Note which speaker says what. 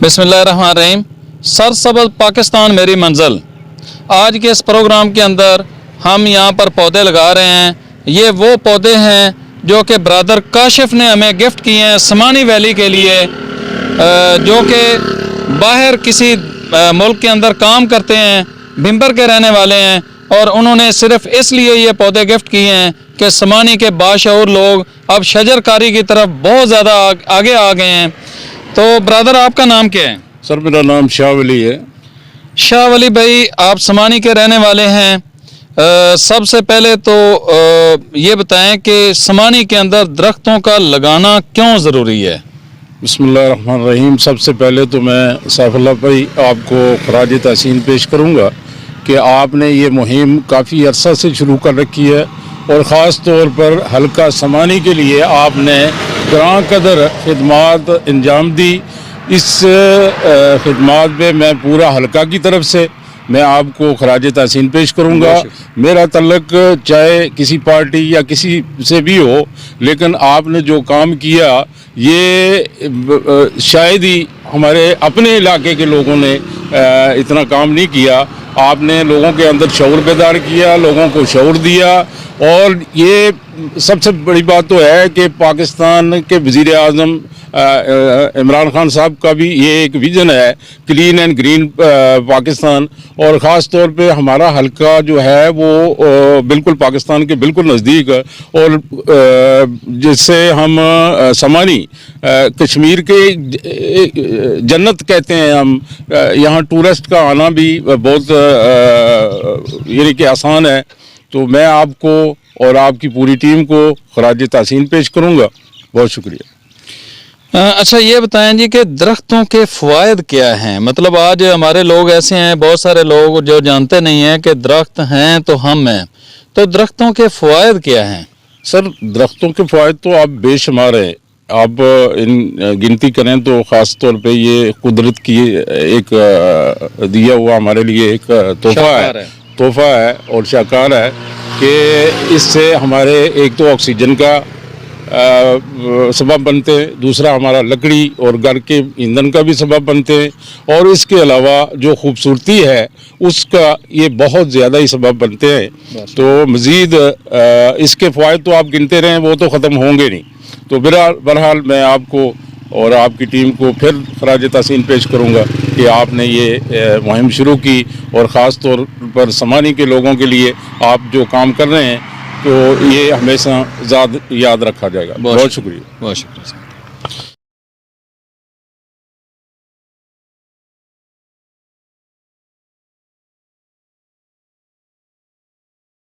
Speaker 1: बिस्मिल्लाहिर्रहमानिर्रहीम। सरसब्ज़ पाकिस्तान मेरी मंजिल। आज के इस प्रोग्राम के अंदर हम यहाँ पर पौधे लगा रहे हैं। ये वो पौधे हैं जो कि ब्रदर काशिफ ने हमें गिफ्ट किए हैं समानी वैली के लिए, जो कि बाहर किसी मुल्क के अंदर काम करते हैं, भिम्बर के रहने वाले हैं, और उन्होंने सिर्फ इसलिए ये पौधे गिफ्ट किए हैं कि समानी के बाशऊर लोग अब शजरकारी की तरफ बहुत ज़्यादा आगे आ गए हैं। तो ब्रदर, आपका नाम क्या है?
Speaker 2: सर, मेरा नाम शाह वली है।
Speaker 1: शाह वली भाई, आप समानी के रहने वाले हैं। सबसे पहले तो ये बताएं कि समानी के अंदर दरख्तों का लगाना क्यों ज़रूरी है?
Speaker 2: बिस्मिल्लाहिर्रहमानिर्रहीम। सबसे पहले तो मैं सैफुल्लाह भाई आपको खराज तहसीन पेश करूँगा कि आपने ये मुहिम काफ़ी अरसा से शुरू कर रखी है और ख़ास तौर पर हल्का समानी के लिए आपने ग्रां कदर खिदमात अंजाम दी। इस खिदमात पे मैं पूरा हल्का की तरफ से मैं आपको खराज तहसीन पेश करूँगा। मेरा तल्लक चाहे किसी पार्टी या किसी से भी हो, लेकिन आपने जो काम किया ये शायद ही हमारे अपने इलाके के लोगों ने इतना काम नहीं किया। आपने लोगों के अंदर शऊर बेदार किया, लोगों को शऊर दिया, और ये सबसे बड़ी बात तो है कि पाकिस्तान के वज़ीर आज़म इमरान खान साहब का भी ये एक विज़न है, क्लीन एंड ग्रीन पाकिस्तान। और ख़ास तौर पे हमारा हल्का जो है वो बिल्कुल पाकिस्तान के बिल्कुल नज़दीक है, और जिससे हम समानी कश्मीर के जन्नत कहते हैं हम। यहाँ टूरिस्ट का आना भी बहुत यानी कि आसान है। तो मैं आपको और आपकी पूरी टीम को खराज तहसीन पेश करूँगा। बहुत शुक्रिया।
Speaker 1: अच्छा, ये बताएं जी कि दरख्तों के फ़वाइद क्या हैं? मतलब आज हमारे लोग ऐसे हैं, बहुत सारे लोग जो जानते नहीं हैं कि दरख्त हैं तो हम हैं। तो दरख्तों के फ़वाइद क्या हैं?
Speaker 2: सर, दरख्तों के फ़वाइद तो आप बेशुमार हैं। आप इन गिनती करें तो ख़ास तौर पे ये कुदरत की एक दिया हुआ हमारे लिए एक तोहफ़ा है और शाकार है कि इससे हमारे एक तो ऑक्सीजन का सबब बनते हैं, दूसरा हमारा लकड़ी और घर के ईंधन का भी सबब बनते हैं, और इसके अलावा जो खूबसूरती है उसका ये बहुत ज़्यादा ही सबब बनते हैं। तो मज़ीद इसके फ़वाइद तो आप गिनते रहें, वो तो ख़त्म होंगे नहीं। तो बहरहाल मैं आपको और आपकी टीम को फिर खराज तहसीन पेश करूँगा कि आपने ये मुहिम शुरू की, और ख़ास तौर पर समानी के लोगों के लिए आप जो काम कर रहे हैं तो ये हमेशा याद रखा जाएगा। बहुत शुक्रिया।
Speaker 1: बहुत शुक्रिया।